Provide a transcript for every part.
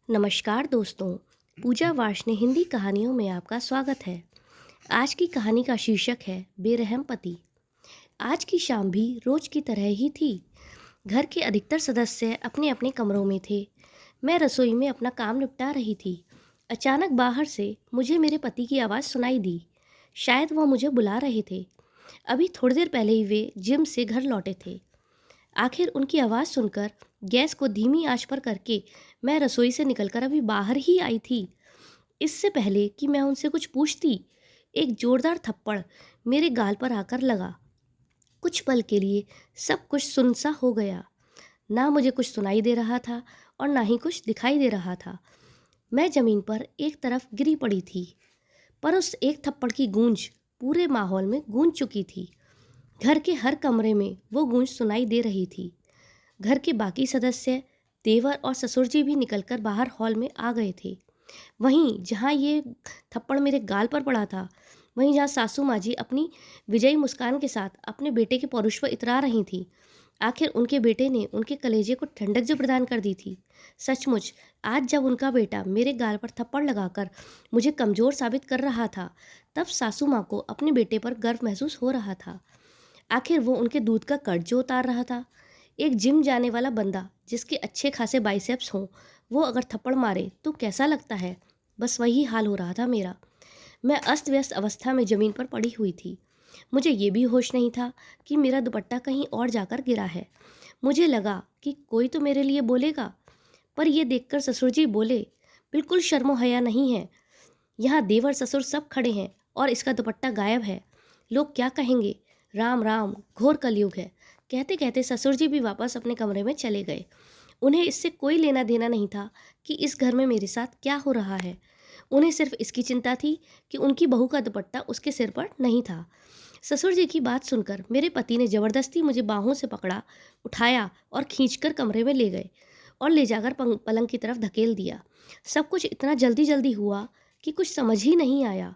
नमस्कार दोस्तों। पूजा वार्ष्णेय हिंदी कहानियों में आपका स्वागत है। आज की कहानी का शीर्षक है बेरहम पति। आज की शाम भी रोज की तरह ही थी। घर के अधिकतर सदस्य अपने अपने कमरों में थे। मैं रसोई में अपना काम निपटा रही थी। अचानक बाहर से मुझे मेरे पति की आवाज़ सुनाई दी। शायद वह मुझे बुला रहे थे। अभी थोड़ी देर पहले ही वे जिम से घर लौटे थे। आखिर उनकी आवाज़ सुनकर गैस को धीमी आंच पर करके मैं रसोई से निकलकर अभी बाहर ही आई थी। इससे पहले कि मैं उनसे कुछ पूछती, एक जोरदार थप्पड़ मेरे गाल पर आकर लगा। कुछ पल के लिए सब कुछ सुनसा हो गया। ना मुझे कुछ सुनाई दे रहा था और ना ही कुछ दिखाई दे रहा था। मैं जमीन पर एक तरफ गिरी पड़ी थी, पर उस एक थप्पड़ की गूंज पूरे माहौल में गूंज चुकी थी। घर के हर कमरे में वो गूंज सुनाई दे रही थी। घर के बाकी सदस्य, देवर और ससुर जी भी निकलकर बाहर हॉल में आ गए थे। वहीं जहाँ ये थप्पड़ मेरे गाल पर पड़ा था, वहीं जहाँ सासू माँ जी अपनी विजयी मुस्कान के साथ अपने बेटे के पौरुष पर इतरा रही थीं। आखिर उनके बेटे ने उनके कलेजे को ठंडक जो प्रदान कर दी थी। सचमुच आज जब उनका बेटा मेरे गाल पर थप्पड़ लगाकर मुझे कमज़ोर साबित कर रहा था, तब सासू माँ को अपने बेटे पर गर्व महसूस हो रहा था। आखिर वो उनके दूध का कर्ज जो उतार रहा था। एक जिम जाने वाला बंदा जिसके अच्छे खासे बाइसेप्स हों, वो अगर थप्पड़ मारे तो कैसा लगता है। बस वही हाल हो रहा था मेरा। मैं अस्त व्यस्त अवस्था में ज़मीन पर पड़ी हुई थी। मुझे ये भी होश नहीं था कि मेरा दुपट्टा कहीं और जाकर गिरा है। मुझे लगा कि कोई तो मेरे लिए बोलेगा, पर यह देखकर ससुर जी बोले, बिल्कुल शर्मो हया नहीं है। यहाँ देवर ससुर सब खड़े हैं और इसका दुपट्टा गायब है। लोग क्या कहेंगे। राम राम, घोर कलयुग है। कहते कहते ससुर जी भी वापस अपने कमरे में चले गए। उन्हें इससे कोई लेना देना नहीं था कि इस घर में मेरे साथ क्या हो रहा है। उन्हें सिर्फ इसकी चिंता थी कि उनकी बहू का दुपट्टा उसके सिर पर नहीं था। ससुर जी की बात सुनकर मेरे पति ने ज़बरदस्ती मुझे बाहों से पकड़ा, उठाया और खींचकर कमरे में ले गए और ले जाकर पलंग की तरफ धकेल दिया। सब कुछ इतना जल्दी जल्दी हुआ कि कुछ समझ ही नहीं आया।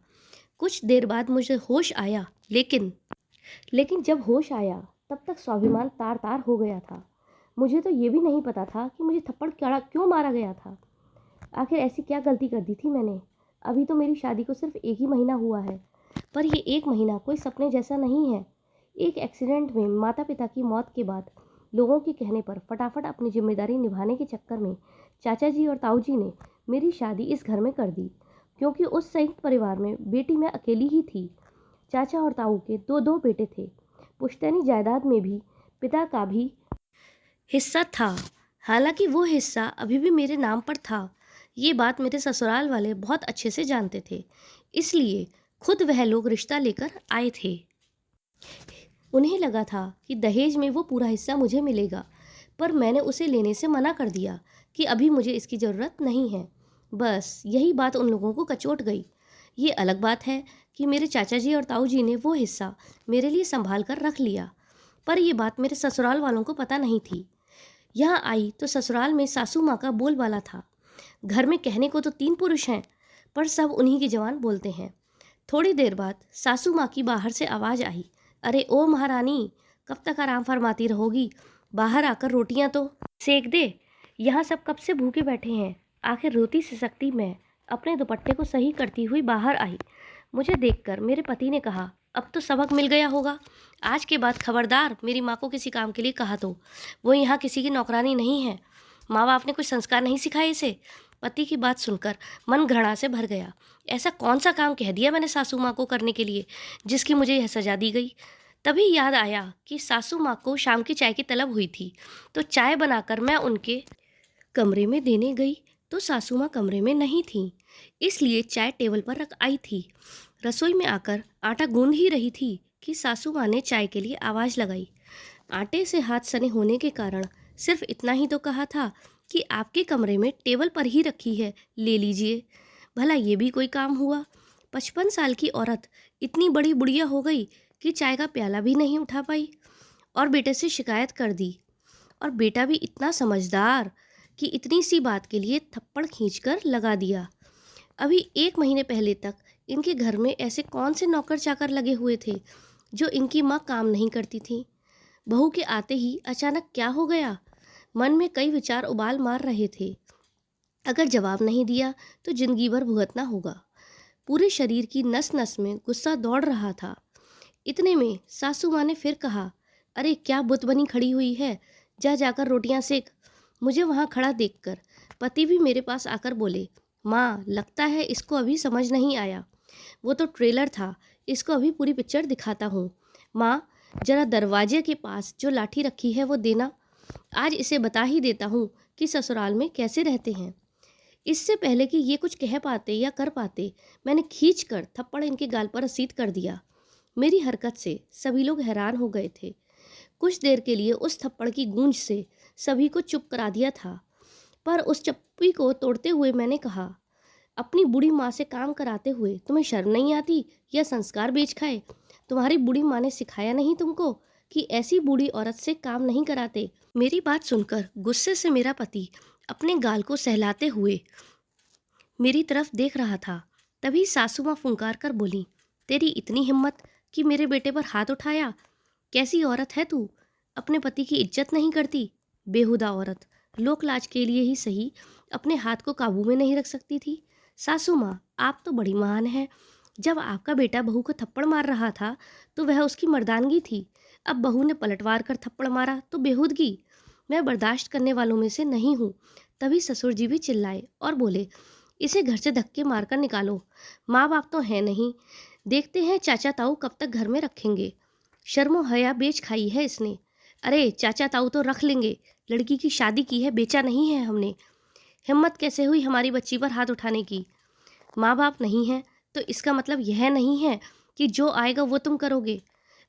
कुछ देर बाद मुझे होश आया, लेकिन जब होश आया तब तक स्वाभिमान तार तार हो गया था। मुझे तो ये भी नहीं पता था कि मुझे थप्पड़ क्यों मारा गया था। आखिर ऐसी क्या गलती कर दी थी मैंने। अभी तो मेरी शादी को सिर्फ एक ही महीना हुआ है, पर ये एक महीना कोई सपने जैसा नहीं है। एक एक्सीडेंट में माता पिता की मौत के बाद लोगों के कहने पर फटाफट अपनी जिम्मेदारी निभाने के चक्कर में चाचा जी और ताऊ जी ने मेरी शादी इस घर में कर दी, क्योंकि उस संयुक्त परिवार में बेटी मैं अकेली ही थी। चाचा और ताऊ के दो दो बेटे थे। पुश्तैनी जायदाद में भी पिता का भी हिस्सा था। हालांकि वो हिस्सा अभी भी मेरे नाम पर था। ये बात मेरे ससुराल वाले बहुत अच्छे से जानते थे, इसलिए खुद वह लोग रिश्ता लेकर आए थे। उन्हें लगा था कि दहेज में वो पूरा हिस्सा मुझे मिलेगा, पर मैंने उसे लेने से मना कर दिया कि अभी मुझे इसकी ज़रूरत नहीं है। बस यही बात उन लोगों को कचोट गई। ये अलग बात है कि मेरे चाचा जी और ताऊ जी ने वो हिस्सा मेरे लिए संभाल कर रख लिया, पर यह बात मेरे ससुराल वालों को पता नहीं थी। यहाँ आई तो ससुराल में सासू माँ का बोलबाला था। घर में कहने को तो 3 पुरुष हैं, पर सब उन्हीं की जवान बोलते हैं। थोड़ी देर बाद सासू माँ की बाहर से आवाज़ आई, अरे ओ महारानी, कब तक आराम फरमाती रहोगी। बाहर आकर रोटियाँ तो सेक दे। यहाँ सब कब से भूखे बैठे हैं। आखिर रोती सिसकती मैं अपने दुपट्टे को सही करती हुई बाहर आई। मुझे देखकर मेरे पति ने कहा, अब तो सबक मिल गया होगा। आज के बाद खबरदार मेरी माँ को किसी काम के लिए कहा तो। वो यहाँ किसी की नौकरानी नहीं है। माँ बाप ने कुछ संस्कार नहीं सिखाए इसे। पति की बात सुनकर मन घृणा से भर गया। ऐसा कौन सा काम कह दिया मैंने सासू माँ को करने के लिए, जिसकी मुझे यह सजा दी गई। तभी याद आया कि सासू माँ को शाम की चाय की तलब हुई थी, तो चाय बनाकर मैं उनके कमरे में देने गई तो सासू माँ कमरे में नहीं थीं, इसलिए चाय टेबल पर रख आई थी। रसोई में आकर आटा गूंद ही रही थी कि सासू माँ ने चाय के लिए आवाज़ लगाई। आटे से हाथ सने होने के कारण सिर्फ इतना ही तो कहा था कि आपके कमरे में टेबल पर ही रखी है, ले लीजिए। भला ये भी कोई काम हुआ। 55 साल की औरत इतनी बड़ी बुढ़िया हो गई कि चाय का प्याला भी नहीं उठा पाई और बेटे से शिकायत कर दी। और बेटा भी इतना समझदार कि इतनी सी बात के लिए थप्पड़ खींचकर लगा दिया। अभी 1 महीने पहले तक इनके घर में ऐसे कौन से नौकर चाकर लगे हुए थे जो इनकी माँ काम नहीं करती थी। बहू के आते ही अचानक क्या हो गया। मन में कई विचार उबाल मार रहे थे। अगर जवाब नहीं दिया तो जिंदगी भर भुगतना होगा। पूरे शरीर की नस नस में गुस्सा दौड़ रहा था। इतने में सासू माँ ने फिर कहा, अरे क्या बुत बनी खड़ी हुई है, जा जाकर रोटियां सेक। मुझे वहां खड़ा देखकर पति भी मेरे पास आकर बोले, माँ लगता है इसको अभी समझ नहीं आया, वो तो ट्रेलर था, इसको अभी पूरी पिक्चर दिखाता हूँ। माँ जरा दरवाजे के पास जो लाठी रखी है वो देना, आज इसे बता ही देता हूँ कि ससुराल में कैसे रहते हैं। इससे पहले कि ये कुछ कह पाते या कर पाते, मैंने खींच कर थप्पड़ इनके गाल पर रसीद कर दिया। मेरी हरकत से सभी लोग हैरान हो गए थे। कुछ देर के लिए उस थप्पड़ की गूंज से सभी को चुप करा दिया था, पर उस चप्पी को तोड़ते हुए मैंने कहा, अपनी बूढ़ी माँ से काम कराते हुए तुम्हें शर्म नहीं आती या संस्कार बेच खाए? तुम्हारी बूढ़ी माँ ने सिखाया नहीं तुमको कि ऐसी बूढ़ी औरत से काम नहीं कराते? मेरी बात सुनकर गुस्से से मेरा पति अपने गाल को सहलाते हुए मेरी तरफ देख रहा था। तभी सासू माँ फुंकार कर बोली, तेरी इतनी हिम्मत कि मेरे बेटे पर हाथ उठाया? कैसी औरत है तू, अपने पति की इज्जत नहीं करती? बेहुदा औरत, लोक लाज के लिए ही सही अपने हाथ को काबू में नहीं रख सकती थी। सासू माँ आप तो बड़ी महान हैं। जब आपका बेटा बहू को थप्पड़ मार रहा था तो वह उसकी मर्दानगी थी, अब बहू ने पलटवार कर थप्पड़ मारा तो बेहूदगी। मैं बर्दाश्त करने वालों में से नहीं हूँ। तभी ससुर जी भी चिल्लाए और बोले, इसे घर से धक्के मारकर निकालो, माँ बाप तो है नहीं, देखते हैं चाचा ताऊ कब तक घर में रखेंगे। शर्मो हया बेच खाई है इसने। अरे चाचा ताऊ तो रख लेंगे, लड़की की शादी की है, बेचा नहीं है हमने। हिम्मत कैसे हुई हमारी बच्ची पर हाथ उठाने की? माँ बाप नहीं है तो इसका मतलब यह नहीं है कि जो आएगा वो तुम करोगे।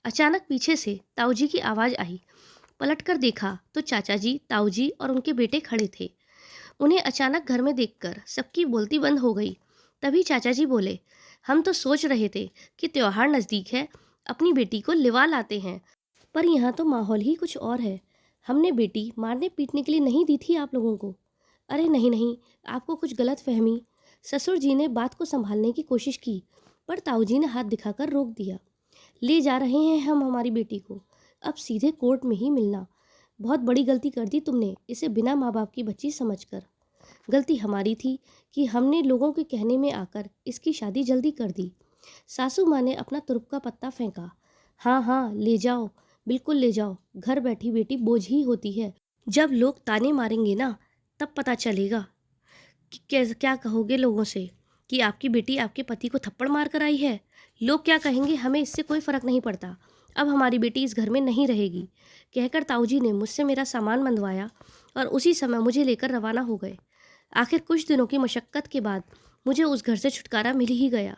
अचानक पीछे से ताऊ जी की आवाज़ आई। पलटकर देखा तो चाचा जी, ताऊ जी और उनके बेटे खड़े थे। उन्हें अचानक घर में देखकर सबकी बोलती बंद हो गई। तभी चाचा जी बोले, हम तो सोच रहे थे कि त्योहार नज़दीक है, अपनी बेटी को लिवा लाते हैं, पर यहाँ तो माहौल ही कुछ और है। हमने बेटी मारने पीटने के लिए नहीं दी थी आप लोगों को। अरे नहीं नहीं, आपको कुछ गलत फहमी। ससुर जी ने बात को संभालने की कोशिश की, पर ताऊ जी ने हाथ दिखाकर रोक दिया। ले जा रहे हैं हम हमारी बेटी को, अब सीधे कोर्ट में ही मिलना। बहुत बड़ी गलती कर दी तुमने इसे बिना माँ बाप की बच्ची समझकर। गलती हमारी थी कि हमने लोगों के कहने में आकर इसकी शादी जल्दी कर दी। सासू माँ ने अपना तुरुप का पत्ता फेंका। हाँ हाँ ले जाओ, बिल्कुल ले जाओ, घर बैठी बेटी बोझ ही होती है। जब लोग ताने मारेंगे ना, तब पता चलेगा कि क्या कहोगे लोगों से कि आपकी बेटी आपके पति को थप्पड़ मार कर आई है। लोग क्या कहेंगे हमें इससे कोई फ़र्क नहीं पड़ता, अब हमारी बेटी इस घर में नहीं रहेगी, कहकर ताऊ जी ने मुझसे मेरा सामान बंधवाया और उसी समय मुझे लेकर रवाना हो गए। आखिर कुछ दिनों की मशक्क़त के बाद मुझे उस घर से छुटकारा मिल ही गया।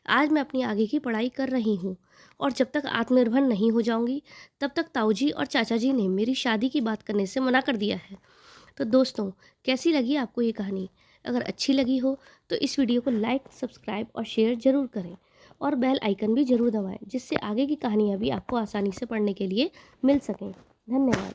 आज मैं अपनी आगे की पढ़ाई कर रही हूँ और जब तक आत्मनिर्भर नहीं हो जाऊँगी तब तक ताऊ जी और चाचा जी ने मेरी शादी की बात करने से मना कर दिया है। तो दोस्तों, कैसी लगी आपको ये कहानी? अगर अच्छी लगी हो तो इस वीडियो को लाइक, सब्सक्राइब और शेयर ज़रूर करें और बेल आइकन भी ज़रूर दबाएं, जिससे आगे की कहानियाँ भी आपको आसानी से पढ़ने के लिए मिल सकें। धन्यवाद।